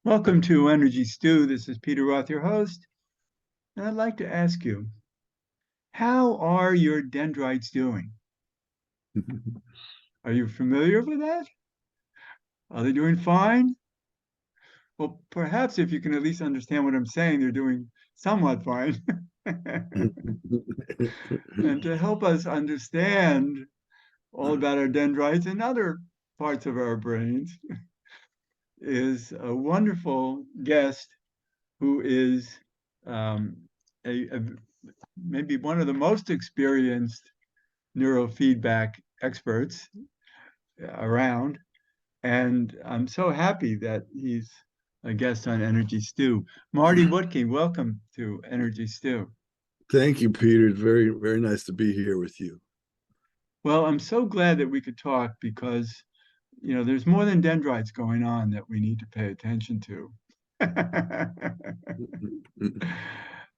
Welcome to Energy Stew. This is Peter Roth, your host, and I'd like to ask you, how are your dendrites doing? Are you familiar with that? Are they doing fine? Well, perhaps if you can at least understand what I'm saying, they're doing somewhat fine. And to help us understand all about our dendrites and other parts of our brains is a wonderful guest who is um, a maybe one of the most experienced neurofeedback experts around. And I'm so happy that he's a guest on Energy Stew. Marty Wuttke, welcome to Energy Stew. Thank you, Peter. It's very, very nice to be here with you. Well, I'm so glad that we could talk because, there's more than dendrites going on that we need to pay attention to.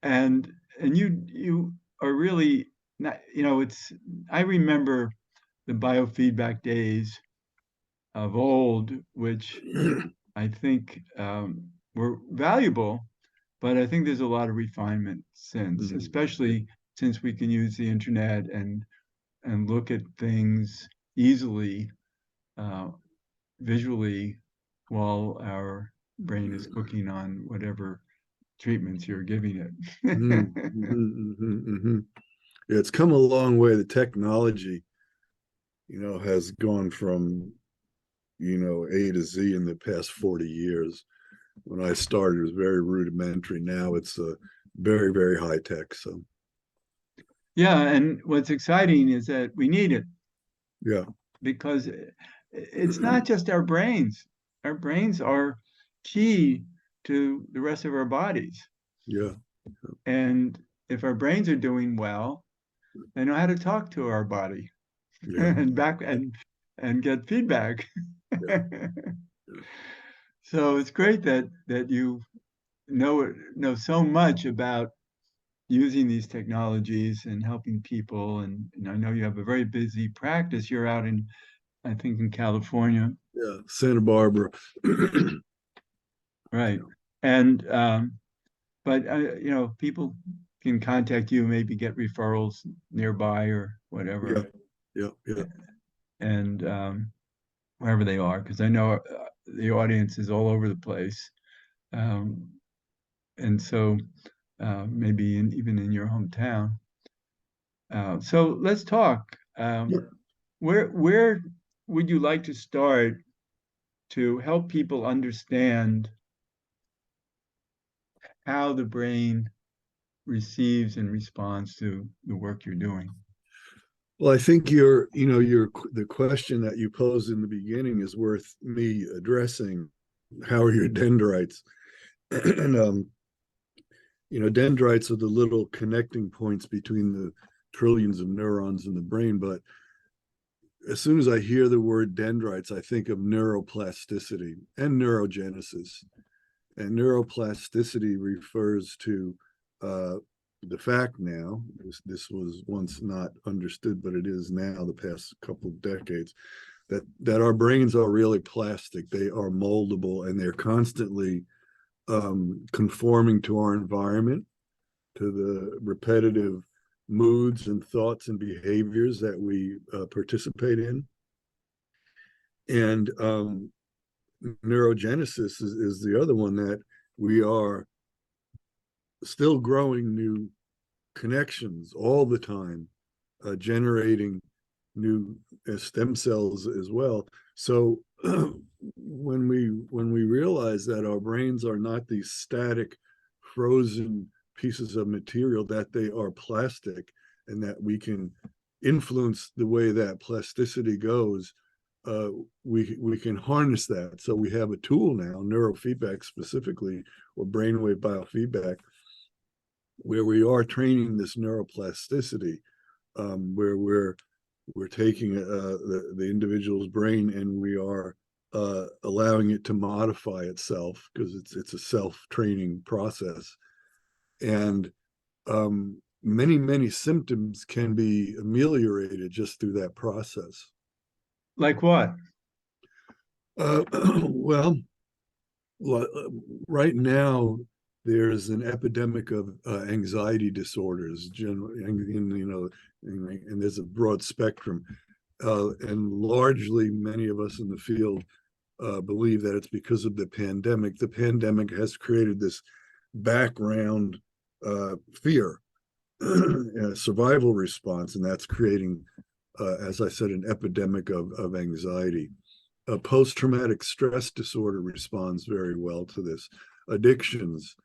and and you are really not, I remember the biofeedback days of old, which I think were valuable, but I think there's a lot of refinement since, especially since we can use the internet and look at things easily, uh, visually, while our brain is cooking on whatever treatments you're giving it. Yeah, it's come a long way. The technology, has gone from, A to Z in the past 40 years. When I started, it was very rudimentary. Now it's very, very high tech. So, Yeah, and what's exciting is that we need it yeah. because it's not just our brains. Our brains are key to the rest of our bodies. Yeah. And if our brains are doing well, they know how to talk to our body Yeah. and back and get feedback. Yeah. So it's great that you know so much about using these technologies and helping people. And I know you have a very busy practice. You're out in, I think, in California. Yeah. Santa Barbara. Right. And but people can contact you, maybe get referrals nearby or whatever, Yeah. Yeah. Yeah. and wherever they are, because I know the audience is all over the place, um, and so maybe even in your hometown. So let's talk. Yeah. Where would you like to start to help people understand how the brain receives and responds to the work you're doing? Well, I think the question that you posed in the beginning is worth me addressing. How are your dendrites? And dendrites are the little connecting points between the trillions of neurons in the brain. But as soon as I hear the word dendrites, I think of neuroplasticity and neurogenesis. And neuroplasticity refers to the fact now, this was once not understood, but it is now the past couple of decades, that our brains are really plastic. They are moldable and they're constantly conforming to our environment, to the repetitive moods and thoughts and behaviors that we participate in. And neurogenesis is the other one, that we are still growing new connections all the time, generating new stem cells as well. So when we realize that our brains are not these static, frozen pieces of material, that they are plastic, and that we can influence the way that plasticity goes, we can harness that. So we have a tool now, neurofeedback specifically, or brainwave biofeedback, where we are training this neuroplasticity, where we're taking the individual's brain and we are allowing it to modify itself, because it's a self-training process. And many symptoms can be ameliorated just through that process. Like what? Well, right now there's an epidemic of anxiety disorders, generally, and there's a broad spectrum, and largely many of us in the field believe that it's because of the pandemic. The pandemic has created this background fear, survival response, and that's creating, as I said, an epidemic of anxiety. Post-traumatic stress disorder responds very well to this. Addictions,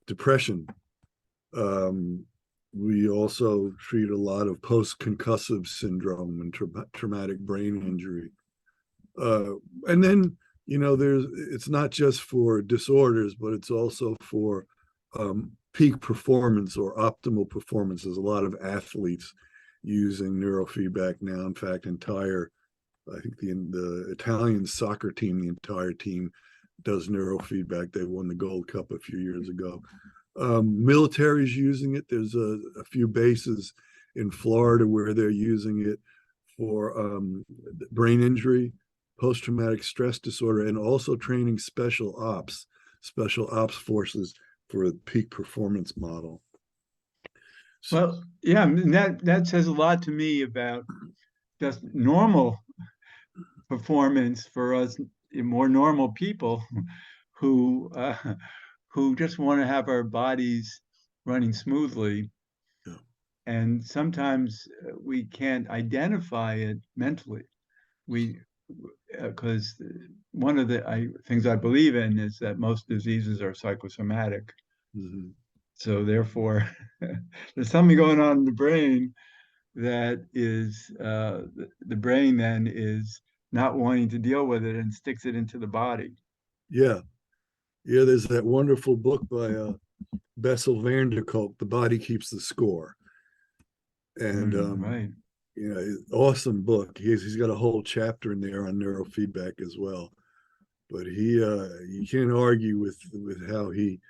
depression. We also treat a lot of post-concussive syndrome and traumatic brain injury. And then, it's not just for disorders, but it's also for peak performance or optimal performance. There's a lot of athletes using neurofeedback now. In fact, I think the Italian soccer team, the entire team does neurofeedback. They won the Gold Cup a few years ago. Military's using it. There's a few bases in Florida where they're using it for brain injury, post-traumatic stress disorder, and also training special ops forces for a peak performance model. Well, yeah, that says a lot to me about just normal performance for us more normal people who who just want to have our bodies running smoothly. Yeah. And sometimes we can't identify it mentally. We because one of the things I believe in is that most diseases are psychosomatic. Mm-hmm. So therefore, there's something going on in the brain that is the brain then is not wanting to deal with it and sticks it into the body. Yeah. Yeah, there's that wonderful book by Bessel van der Kolk, The Body Keeps the Score. And Right. awesome book. He's got a whole chapter in there on neurofeedback as well. But you can't argue with how he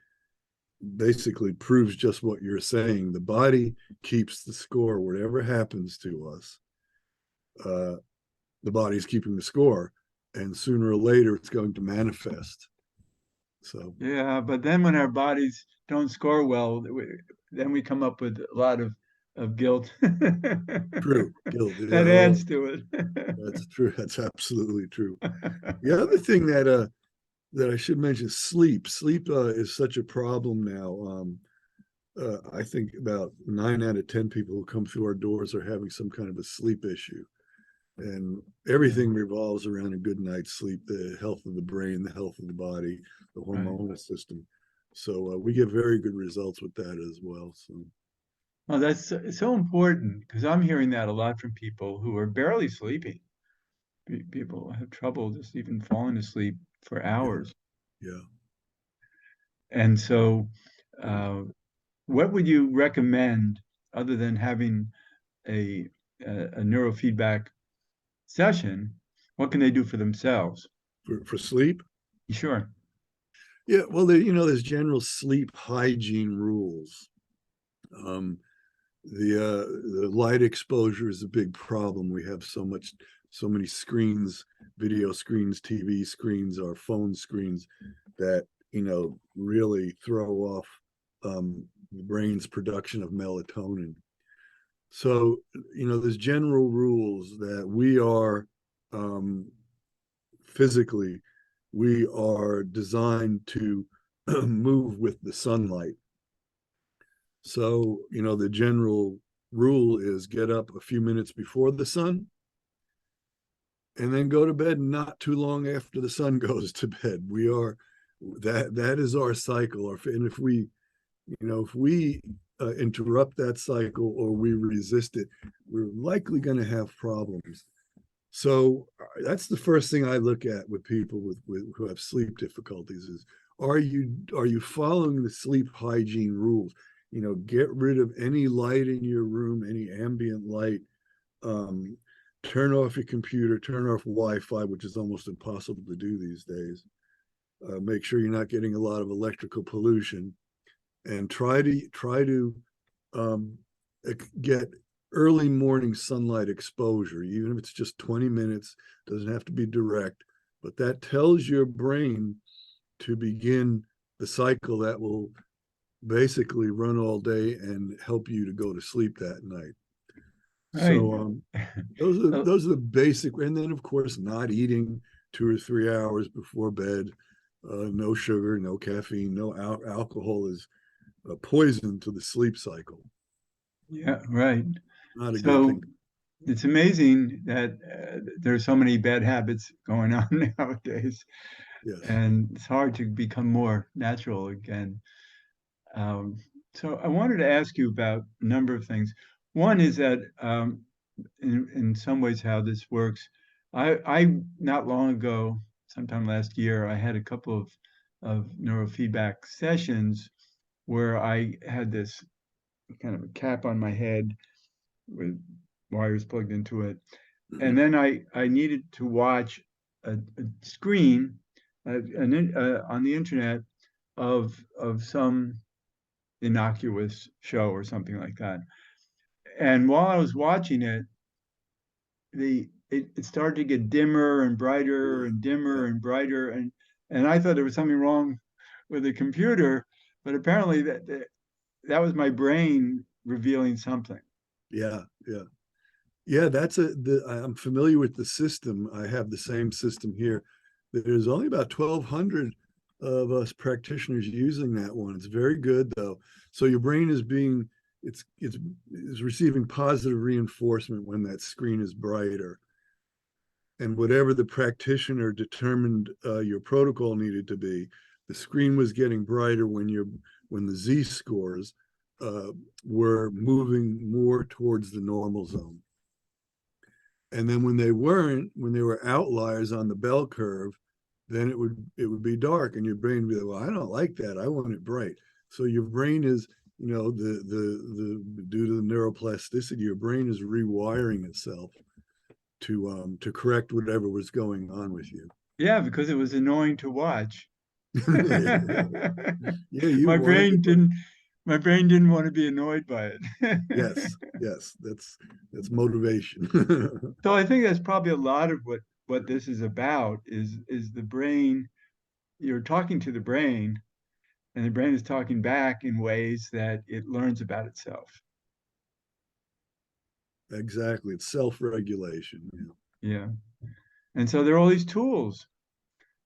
basically proves just what you're saying. The body keeps the score. Whatever happens to us, the body's keeping the score, and sooner or later it's going to manifest. So Yeah, but then when our bodies don't score well, then we come up with a lot of guilt. true, guilt. That Yeah, adds to it. that's true. That's absolutely true. The other thing that I should mention, sleep. Sleep is such a problem now. I think about 9 out of 10 people who come through our doors are having some kind of a sleep issue. And everything revolves around a good night's sleep, the health of the brain, the health of the body, the hormonal system. So we get very good results with that as well. So, Well, that's so important because I'm hearing that a lot from people who are barely sleeping. People have trouble just even falling asleep for yeah, hours. yeah. And so, uh, what would you recommend other than having a neurofeedback session? What can they do for themselves? For sleep, Sure. yeah. Well, there's general sleep hygiene rules. Um, the light exposure is a big problem. We have so many screens, video screens, TV screens, our phone screens that really throw off the brain's production of melatonin. So there's general rules that we are physically we are designed to move with the sunlight. So, the general rule is get up a few minutes before the sun and then go to bed not too long after the sun goes to bed. That is our cycle. And if we interrupt that cycle or we resist it, we're likely going to have problems. So that's the first thing I look at with people who have sleep difficulties is are you following the sleep hygiene rules? Get rid of any light in your room, any ambient light. Turn off your computer, turn off Wi-Fi, which is almost impossible to do these days. Make sure you're not getting a lot of electrical pollution, and try to um, get early morning sunlight exposure, even if it's just 20 minutes. Doesn't have to be direct, but that tells your brain to begin the cycle that will basically run all day and help you to go to sleep that night. Right. So those are Oh, those are the basic, and then of course not eating 2 or 3 hours before bed, no sugar, no caffeine, no alcohol is a poison to the sleep cycle. yeah, right. Not a good So thing. it's amazing that there's so many bad habits going on nowadays, Yes. and it's hard to become more natural again. Um, so I wanted to ask you about a number of things. One is that in some ways how this works. I not long ago, sometime last year, I had a couple of neurofeedback sessions where I had this kind of a cap on my head with wires plugged into it. And then I needed to watch a screen on the internet of some innocuous show or something like that. And while I was watching it, it started to get dimmer and brighter Yeah. and Yeah. dimmer and brighter, and I thought there was something wrong with the computer, but apparently that was my brain revealing something. Yeah. Yeah. Yeah, I'm familiar with the system. I have the same system here. There's only about 1,200 of us practitioners using that one. It's very good though. So your brain is being it's receiving positive reinforcement when that screen is brighter. And whatever the practitioner determined your protocol needed to be, the screen was getting brighter when the Z scores uh, were moving more towards the normal zone. And then when they were outliers on the bell curve, then it would be dark, and your brain would be like, well, I don't like that. I want it bright. So your brain is, the due to the neuroplasticity, your brain is rewiring itself to correct whatever was going on with you. Yeah, because it was annoying to watch. Yeah, yeah, you my wanted brain it. didn't my brain didn't want to be annoyed by it. Yes, yes, that's motivation. So I think that's probably a lot of what this is about is the brain. You're talking to the brain, and the brain is talking back in ways that it learns about itself. Exactly, it's self-regulation. Yeah. Yeah. And so there are all these tools,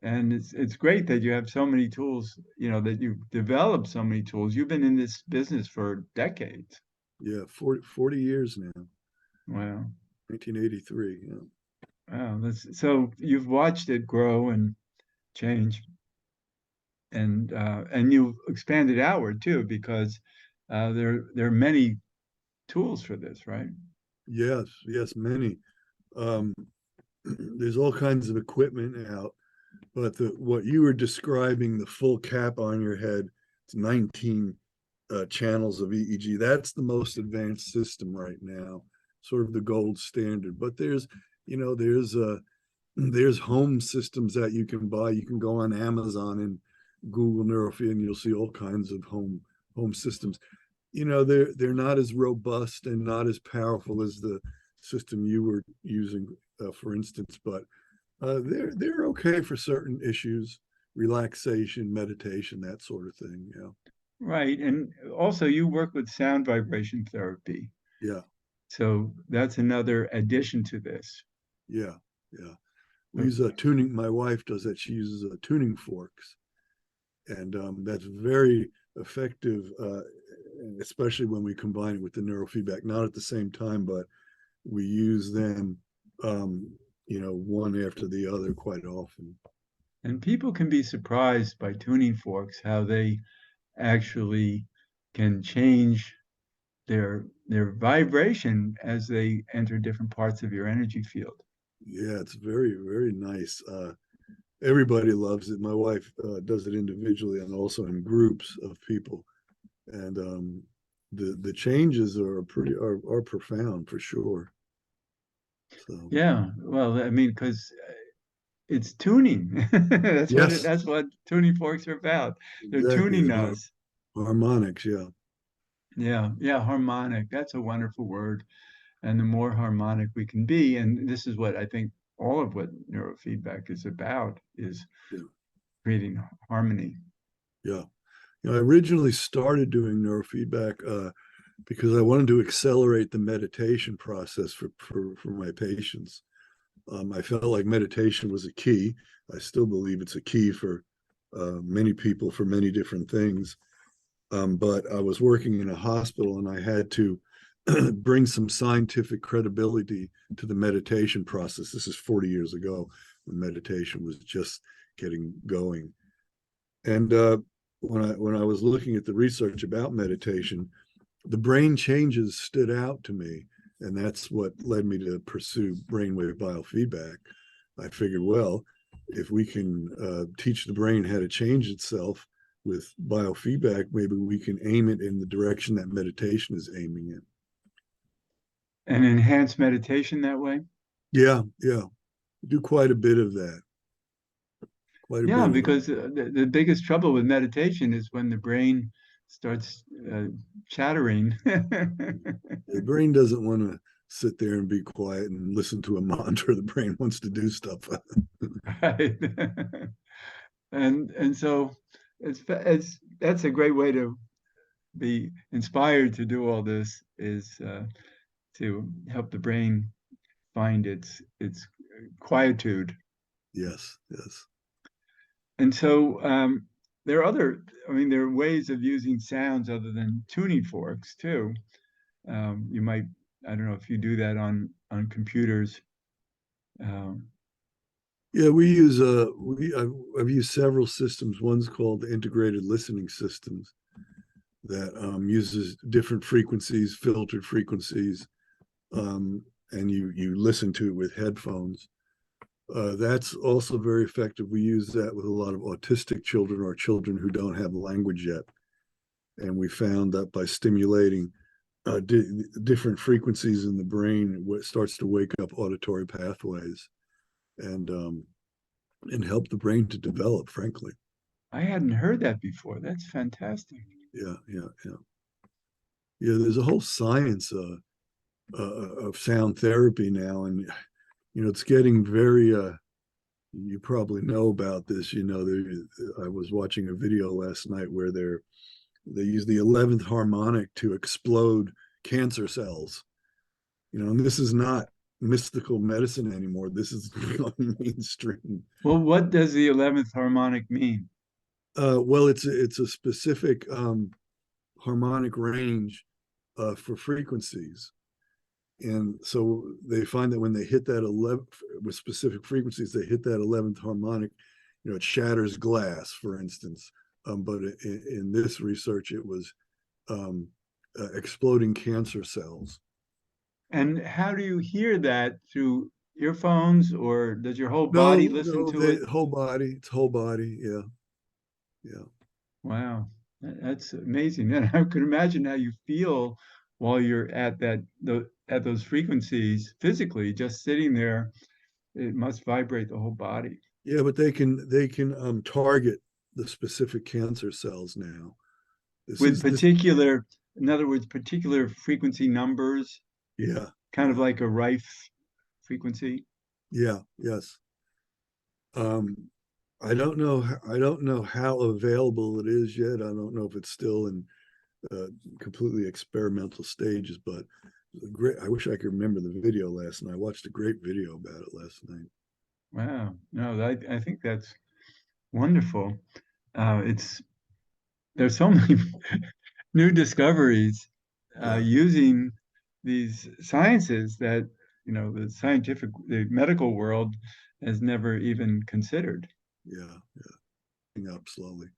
and it's great that you have so many tools, that you've developed so many tools. You've been in this business for decades. Yeah, 40 years now. Wow. 1983. Yeah. Wow. So you've watched it grow and change, and you've expanded outward too, because there are many tools for this, right? Yes, yes, many. Um, there's all kinds of equipment out, but what you were describing, the full cap on your head, it's 19 channels of EEG. That's the most advanced system right now, sort of the gold standard. But you know, there's home systems that you can buy. You can go on Amazon and Google Neurofeedback, and you'll see all kinds of home systems. They're not as robust and not as powerful as the system you were using, for instance, but they're okay for certain issues, relaxation, meditation, that sort of thing. Yeah, Right. And also you work with sound vibration therapy. yeah, So that's another addition to this. yeah, yeah. We Uh, use a tuning. My wife does that. She uses tuning forks, and that's very effective, especially when we combine it with the neurofeedback. Not at the same time, but we use them, one after the other quite often. And people can be surprised by tuning forks, how they actually can change their vibration as they enter different parts of your energy field. Yeah, it's very, very nice. Everybody loves it. My wife does it individually and also in groups of people, and the changes are profound for sure. So Yeah. Well, I mean, because it's tuning. yes, That's what tuning forks are about. They're exactly. tuning The us. harmonics, yeah. Yeah, yeah, harmonic. That's a wonderful word. And the more harmonic we can be, and this is what I think all of what neurofeedback is about, is Yeah. creating harmony. Yeah. I originally started doing neurofeedback because I wanted to accelerate the meditation process for my patients. I felt like meditation was a key. I still believe it's a key for many people for many different things. But I was working in a hospital and I had to bring some scientific credibility to the meditation process. This is 40 years ago when meditation was just getting going. And when I was looking at the research about meditation, the brain changes stood out to me, and that's what led me to pursue brainwave biofeedback. I figured, well, if we can teach the brain how to change itself with biofeedback, maybe we can aim it in the direction that meditation is aiming in. And enhance meditation that way? Yeah, yeah, do quite a bit of that. Quite a Yeah, bit of that. because the biggest trouble with meditation is when the brain starts chattering. The brain doesn't want to sit there and be quiet and listen to a mantra. The brain wants to do stuff. Right. And so it's that's a great way to be inspired to do all this, is to help the brain find its quietude. Yes, yes. And so there are other, I mean, there are ways of using sounds other than tuning forks too. You might, I don't know if you do that on computers. Um, Yeah, we use I've used several systems. One's called integrated listening systems that uses different frequencies, filtered frequencies, and you listen to it with headphones. That's also very effective. We use that with a lot of autistic children or children who don't have language yet, and we found that by stimulating different frequencies in the brain, it starts to wake up auditory pathways and um, and help the brain to develop. Frankly, I hadn't heard that before. That's fantastic. yeah, yeah, yeah, yeah. There's a whole science of sound therapy now, and it's getting very. You probably know about this. I was watching a video last night where they use the 11th harmonic to explode cancer cells. And this is not mystical medicine anymore. This is mainstream. Well, what does the 11th harmonic mean? Well, it's a specific harmonic range for frequencies. And so they find that when they hit that 11 with specific frequencies, they hit that 11th harmonic, it shatters glass, for instance. But in this research, it was exploding cancer cells. And how do you hear that, through earphones, or does your whole body No, listen no, to it? the whole body. It's whole body. Yeah, yeah, Wow, that's amazing. And I could imagine how you feel while you're at at those frequencies physically, just sitting there. It must vibrate the whole body yeah. But they can target the specific cancer cells now. This with is this. in other words, particular frequency numbers, Yeah, kind of yeah, like a Rife frequency. yeah. Yes. Um, I don't know how available it is yet. I don't know if it's still in uh, completely experimental stages, but great. I wish I could remember the video last night. I watched a great video about it last night. Wow, no, I think that's wonderful. It's There's so many new discoveries Yeah, using these sciences that the medical world has never even considered. yeah, yeah. Up slowly.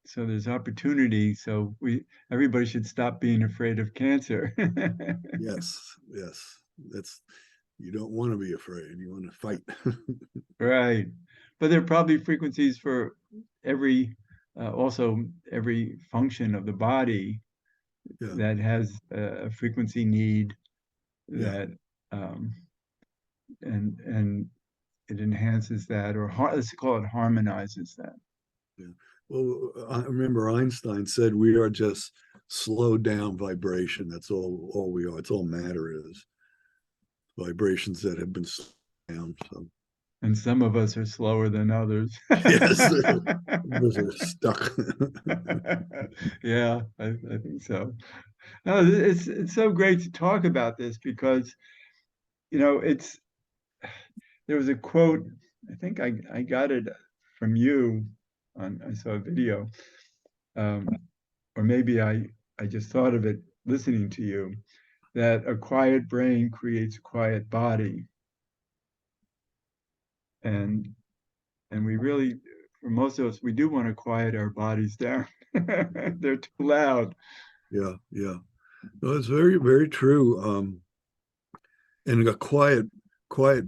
So there's opportunity. So everybody should stop being afraid of cancer. Yes, yes. That's you don't want to be afraid. You want to fight. Right. But there are probably frequencies for every also every function of the body Yeah, that has a frequency need yeah, that um, and it enhances that, or let's call it harmonizes that. yeah. Well, I remember Einstein said we are just slowed down vibration. That's all we are. It's all matter is vibrations that have been slowed down. So And some of us are slower than others. Yes, those are stuck. Yeah, I think so. No, it's so great to talk about this because, it's there was a quote, I think I got it from you I saw a video, um, or maybe I just thought of it listening to you, that a quiet brain creates a quiet body. And we really, for most of us, we do want to quiet our bodies down. They're too loud. Yeah, yeah. No, it's very, very true. And a quiet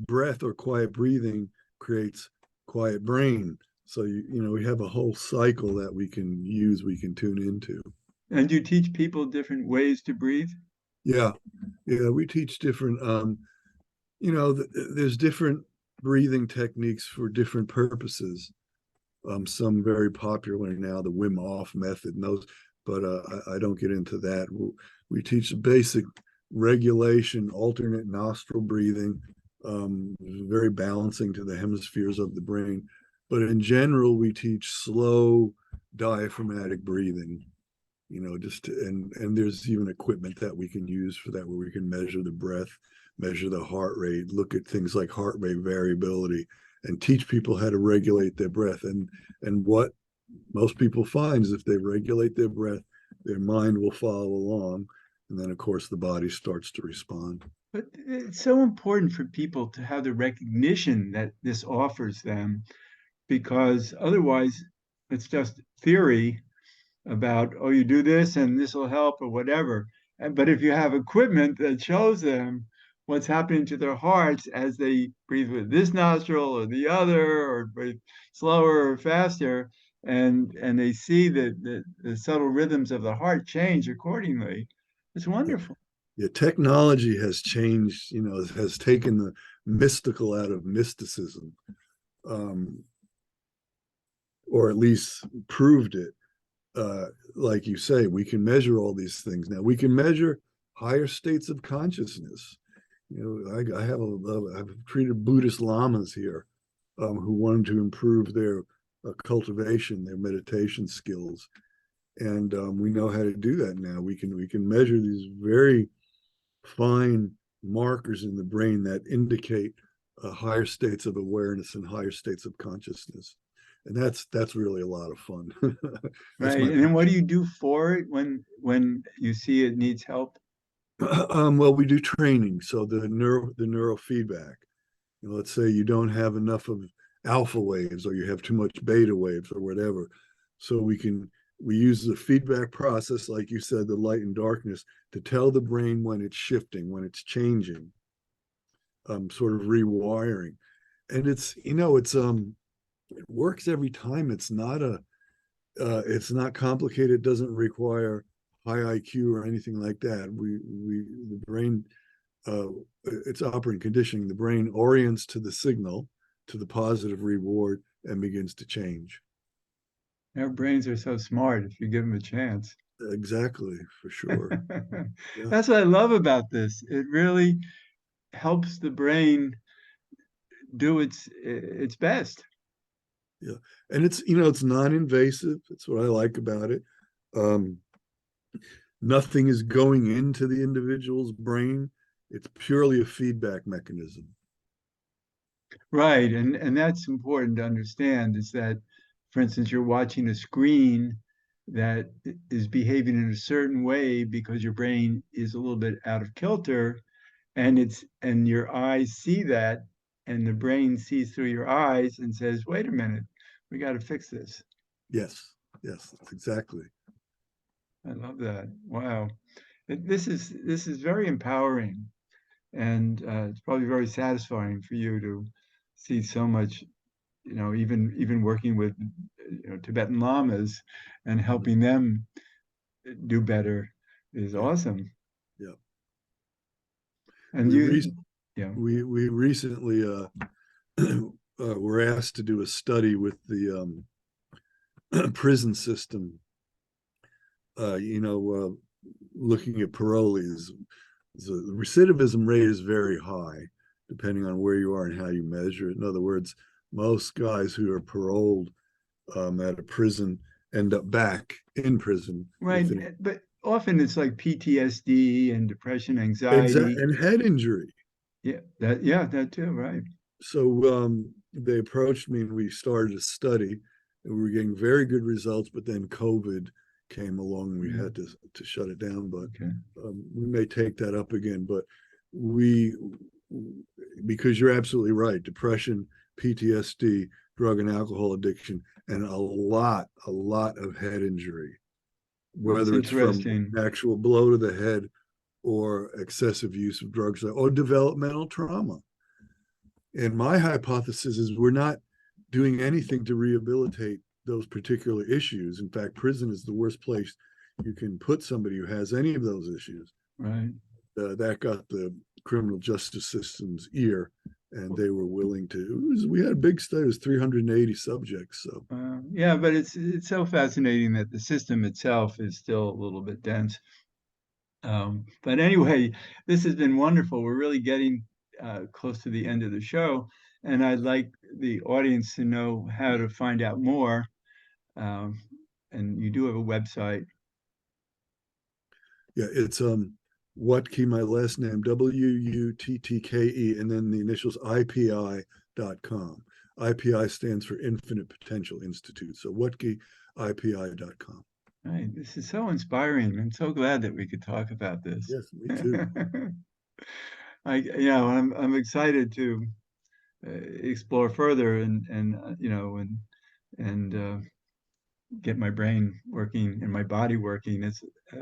breath or quiet breathing creates quiet brain. So we have a whole cycle that we can use, we can tune into. And you teach people different ways to breathe? Yeah, yeah. We teach different. There's different breathing techniques for different purposes. Some very popular now, the Wim Hof method, and those. But I don't get into that. We teach basic regulation, alternate nostril breathing, very balancing to the hemispheres of the brain. But in general, we teach slow diaphragmatic breathing. And there's even equipment that we can use for that, where we can measure the breath, measure the heart rate, look at things like heart rate variability, and teach people how to regulate their breath. And what most people find is if they regulate their breath, their mind will follow along, and then of course the body starts to respond. But it's so important for people to have the recognition that this offers them, because otherwise it's just theory about, oh, you do this and this will help or whatever. But if you have equipment that shows them what's happening to their hearts as they breathe with this nostril or the other, or breathe slower or faster, and they see the subtle rhythms of the heart change accordingly, it's wonderful. Yeah, technology has changed, has taken the mystical out of mysticism, um, or at least proved it. Like you say, we can measure all these things now. We can measure higher states of consciousness. I've treated Buddhist lamas here, who wanted to improve their cultivation, their meditation skills, and we know how to do that now. We can measure these very fine markers in the brain that indicate higher states of awareness and higher states of consciousness, and that's really a lot of fun. That's Right. my And then what passion. do you do for it when you see it needs help? Well, we do training, so the neurofeedback. Let's say you don't have enough of alpha waves, or you have too much beta waves, or whatever. So we use the feedback process, like you said, the light and darkness, to tell the brain when it's shifting, when it's changing, sort of rewiring. And it works every time. It's not complicated. It doesn't require high IQ or anything like that. The brain, uh, it's operant conditioning. The brain orients to the signal, to the positive reward, and begins to change. Our brains are so smart if you give them a chance. Exactly, for sure. Yeah, That's what I love about this. It really helps the brain do its best. yeah. And it's non-invasive. That's what I like about it. Um, Nothing is going into the individual's brain. It's purely a feedback mechanism. Right. And that's important to understand, is that, for instance, you're watching a screen that is behaving in a certain way because your brain is a little bit out of kilter, and your eyes see that, and the brain sees through your eyes and says, wait a minute, we got to fix this. Yes, yes, that's exactly. I love that. Wow. This is very empowering, and it's probably very satisfying for you to see so much, even working with Tibetan lamas and helping them do better is Yeah, awesome. yeah. And We you, re- yeah. we recently were asked to do a study with the prison system. Uh, you know, looking at parolees, the recidivism rate is very high, depending on where you are and how you measure it. In other words, most guys who are paroled at a prison end up back in prison Right. within But often it's like PTSD and depression, anxiety. and head injury. Yeah, that too, right. So they approached me and we started a study, and we were getting very good results. But then COVID came along, and we Mm, had to shut it down. But okay. we may take that up again. But we, because you're absolutely right, depression, PTSD, drug and alcohol addiction, and a lot of head injury, It's whether it's from interesting. actual blow to the head or excessive use of drugs or developmental trauma. And my hypothesis is we're not doing anything to rehabilitate those particular issues. In fact, prison is the worst place you can put somebody who has any of those issues. Right. That got the criminal justice system's ear, and they were willing to. We had a big study; it was 380 subjects. So Yeah, but it's so fascinating that the system itself is still a little bit dense. But anyway, this has been wonderful. We're really getting close to the end of the show, and I'd like the audience to know how to find out more. Um, and you do have a website. yeah, it's Wuttke, my last name, Wuttke, and then the initials IPI.com. IPI stands for Infinite Potential Institute. So WuttkeIPI.com. Right. This is so inspiring. I'm so glad that we could talk about this. Yes, me too. I'm excited to explore further and get my brain working and my body working as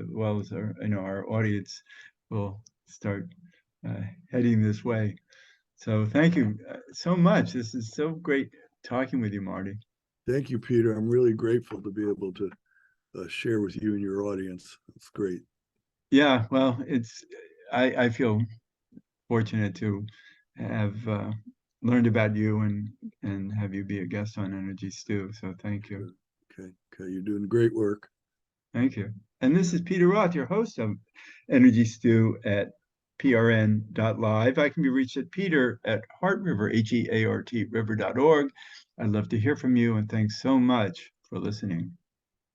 well as our audience will start uh, heading this way. So thank you so much. This is so great talking with you, Marty. Thank you, Peter. I'm really grateful to be able to share with you and your audience. It's great. Yeah, well, I feel fortunate to have learned about you and have you be a guest on Energy Stew. So thank you. Okay, okay, you're doing great work. Thank you. And this is Peter Roth, your host of Energy Stew at prn.live. I can be reached at Peter at Heart River, HEART River.org. I'd love to hear from you, and thanks so much for listening.